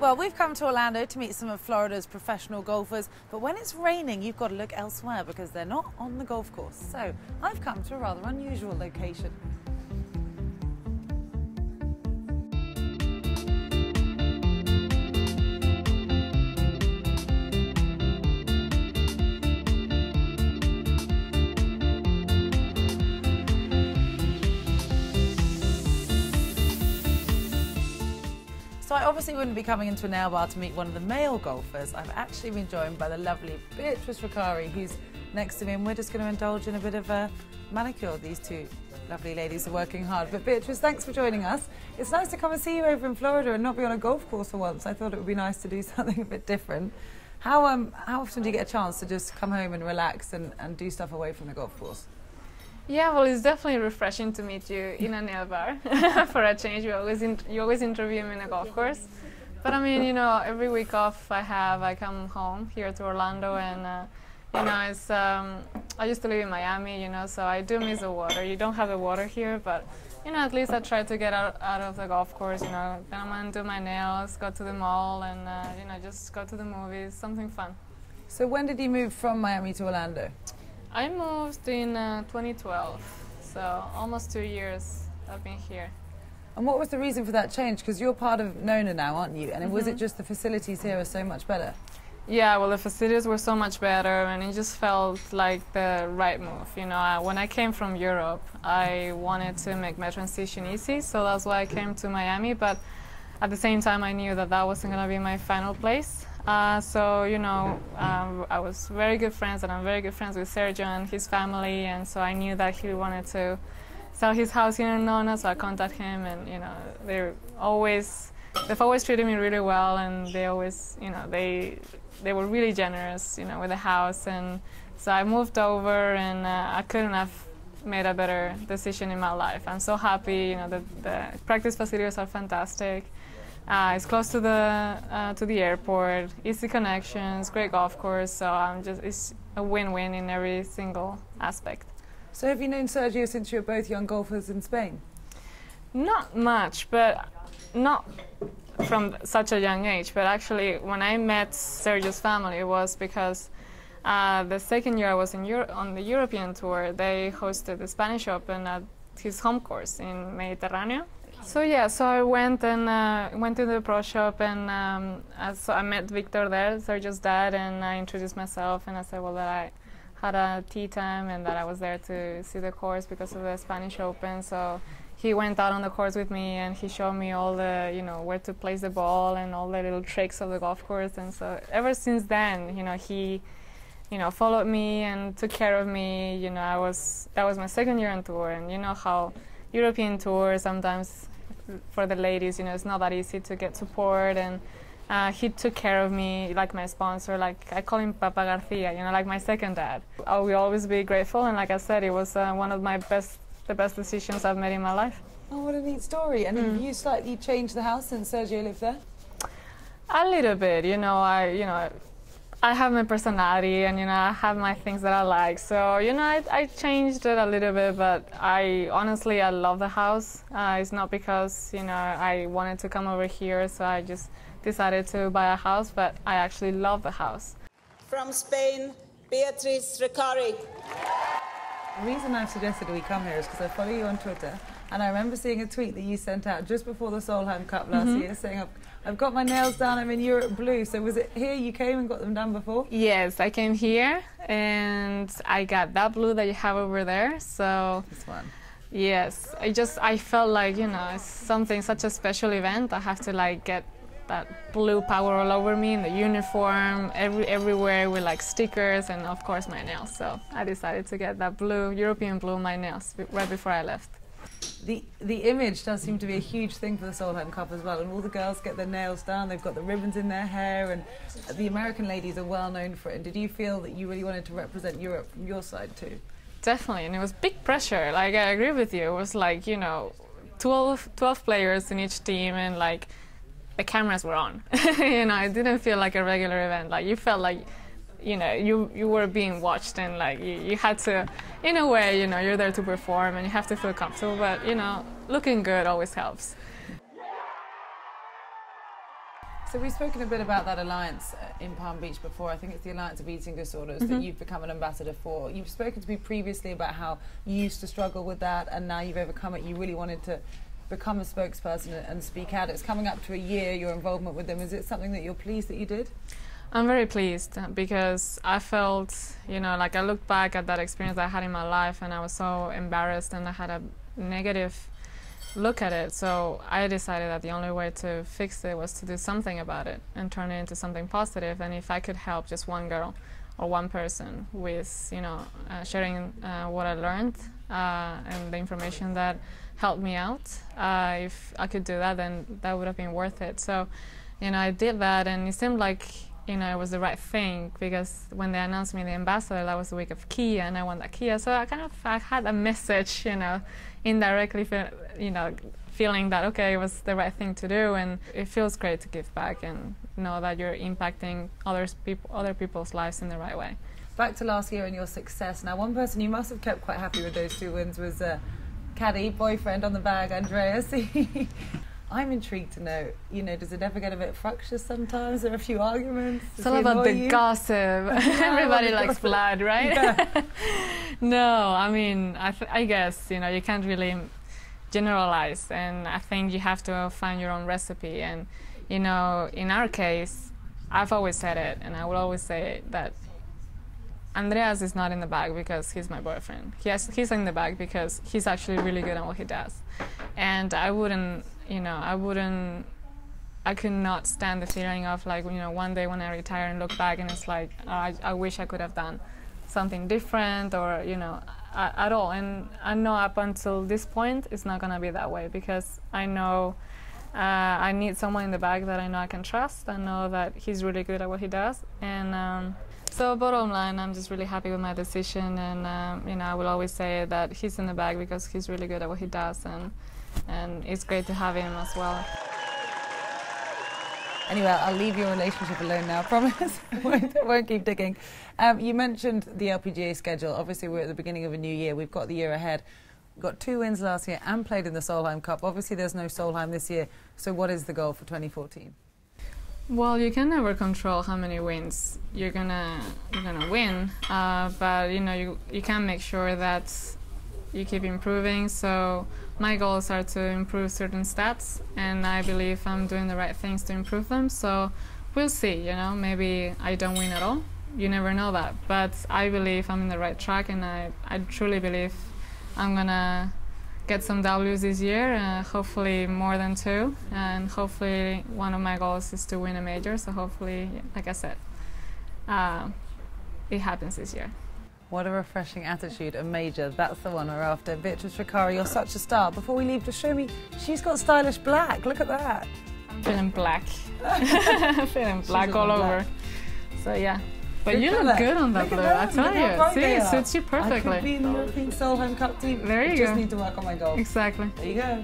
Well, we've come to Orlando to meet some of Florida's professional golfers, but when it's raining, you've got to look elsewhere because they're not on the golf course. So I've come to a rather unusual location. So I obviously wouldn't be coming into a nail bar to meet one of the male golfers. I've actually been joined by the lovely Beatriz Recari, who's next to me, and we're just going to indulge in a bit of a manicure. These two lovely ladies are working hard. But Beatriz, thanks for joining us. It's nice to come and see you over in Florida and not be on a golf course for once. I thought it would be nice to do something a bit different. How often do you get a chance to just come home and relax and do stuff away from the golf course? Yeah, well, it's definitely refreshing to meet you in a nail bar for a change. You always interview me in a golf course. But I mean, you know, every week off I come home here to Orlando, and you know, it's I used to live in Miami, you know, so I do miss the water. You don't have the water here, but you know, at least I try to get out of the golf course. You know, then I'm gonna do my nails, go to the mall, and you know, just go to the movies, something fun. So when did you move from Miami to Orlando? I moved in 2012, so almost 2 years I've been here. And what was the reason for that change? Because you're part of Nona now, aren't you? And was it just the facilities here are so much better? Yeah, well, the facilities were so much better, and it just felt like the right move. You know, when I came from Europe, I wanted to make my transition easy, so that's why I came to Miami. But at the same time, I knew that that wasn't going to be my final place. So, you know, I was very good friends, and I'm very good friends with Sergio and his family, and so I knew that he wanted to sell his house here in Nona, so I contacted him, and, you know, they've always treated me really well, and they always, you know, they were really generous, you know, with the house, and so I moved over, and I couldn't have made a better decision in my life. I'm so happy, you know, the practice facilities are fantastic. It's close to the airport, easy connections, great golf course, so it's a win-win in every single aspect. So have you known Sergio since you were both young golfers in Spain? Not much, but not from such a young age. But actually, when I met Sergio's family, it was because the second year I was on the European tour, they hosted the Spanish Open at his home course in Mediterranean. So yeah, so I went to the pro shop, and so I met Victor there, Sergio's dad, and I introduced myself, and I said, well, that I had a tea time and that I was there to see the course because of the Spanish Open. So he went out on the course with me, and he showed me all the, you know, where to place the ball and all the little tricks of the golf course. And so ever since then, you know, he, you know, followed me and took care of me. You know, that was my second year on tour, and you know how European tour sometimes for the ladies, you know, it's not that easy to get support, and he took care of me like my sponsor, like I call him Papa Garcia, you know, like my second dad. I will always be grateful, and like I said, it was one of the best decisions I've made in my life. Oh, what a neat story. And have you slightly changed the house since Sergio lived there? A little bit, you know, I have my personality, and you know, I have my things that I like. So you know, I changed it a little bit, but honestly I love the house. It's not because, you know, I wanted to come over here, so I just decided to buy a house, but I actually love the house. From Spain, Beatriz Recari. The reason I've suggested we come here is because I follow you on Twitter, and I remember seeing a tweet that you sent out just before the Solheim Cup last year saying, I've got my nails done, I'm in Europe blue. So was it here you came and got them done before? Yes, I came here and I got that blue that you have over there. So this one. Yes, I felt like, you know, it's such a special event. I have to like get that blue power all over me in the uniform, everywhere with like stickers, and of course my nails. So I decided to get that blue, European blue, my nails right before I left. The image does seem to be a huge thing for the Solheim Cup as well, and all the girls get their nails done, they've got the ribbons in their hair, and the American ladies are well known for it. And did you feel that you really wanted to represent Europe from your side too? Definitely, and it was big pressure. Like, I agree with you, it was like, you know, 12 players in each team, and like the cameras were on. You know, it didn't feel like a regular event. Like, you felt like, you know, you were being watched, and like you had to, in a way, you know, you're there to perform and you have to feel comfortable, but you know, looking good always helps. So we've spoken a bit about that alliance in Palm Beach before. I think it's the Alliance of Eating Disorders that you've become an ambassador for. You've spoken to me previously about how you used to struggle with that and now you've overcome it. You really wanted to become a spokesperson and speak out. It's coming up to a year, your involvement with them. Is it something that you're pleased that you did? I'm very pleased because I felt, you know, like I looked back at that experience I had in my life and I was so embarrassed and I had a negative look at it. So I decided that the only way to fix it was to do something about it and turn it into something positive. And if I could help just one girl or one person with, you know, sharing what I learned and the information that helped me out, if I could do that, then that would have been worth it. So, you know, I did that and it seemed like, you know, it was the right thing because when they announced me the ambassador, that was the week of Kia and I won that Kia. So I had a message, you know, indirectly, you know, feeling that, okay, it was the right thing to do, and it feels great to give back and know that you're impacting other people's lives in the right way. Back to last year and your success. Now, one person you must have kept quite happy with those 2 wins was caddy, boyfriend on the bag, Andreas. I'm intrigued to know, you know, does it ever get a bit fractious sometimes? There are a few arguments? It's all about the gossip. Everybody likes blood, right? Yeah. No, I mean, I guess, you know, you can't really generalize, and I think you have to find your own recipe. And, you know, in our case, I've always said it, and I will always say that Andreas is not in the bag because he's my boyfriend. He's in the bag because he's actually really good at what he does. And I wouldn't, you know, I could not stand the feeling of, like, you know, one day when I retire and look back and it's like, I wish I could have done something different or, you know, at all. And I know up until this point it's not going to be that way because I know I need someone in the bag that I know I can trust. I know that he's really good at what he does. And so bottom line, I'm just really happy with my decision, and you know, I will always say that he's in the bag because he's really good at what he does, and it's great to have him as well. Anyway, I'll leave your relationship alone now, I promise. I won't keep digging. You mentioned the LPGA schedule. Obviously, we're at the beginning of a new year. We've got the year ahead. We've got 2 wins last year and played in the Solheim Cup. Obviously, there's no Solheim this year. So what is the goal for 2014? Well, you can never control how many wins you're gonna win, but you know, you can make sure that you keep improving. So my goals are to improve certain stats, and I believe I'm doing the right things to improve them. So we'll see, you know, maybe I don't win at all. You never know that, but I believe I'm in the right track, and I truly believe I'm gonna get some Ws this year, hopefully more than 2, and hopefully one of my goals is to win a major, so hopefully, like I said, it happens this year. What a refreshing attitude, a major, that's the one we're after. Beatriz Recari, you're such a star. Before we leave, just show me, she's got stylish black, look at that. I'm feeling black, feeling black all over, so yeah. But good you colour. Look good on that blue, I tell you. See, it suits you perfectly. I could be in the European Solheim Cup team. There you I go. just need to work on my golf. Exactly. There you go.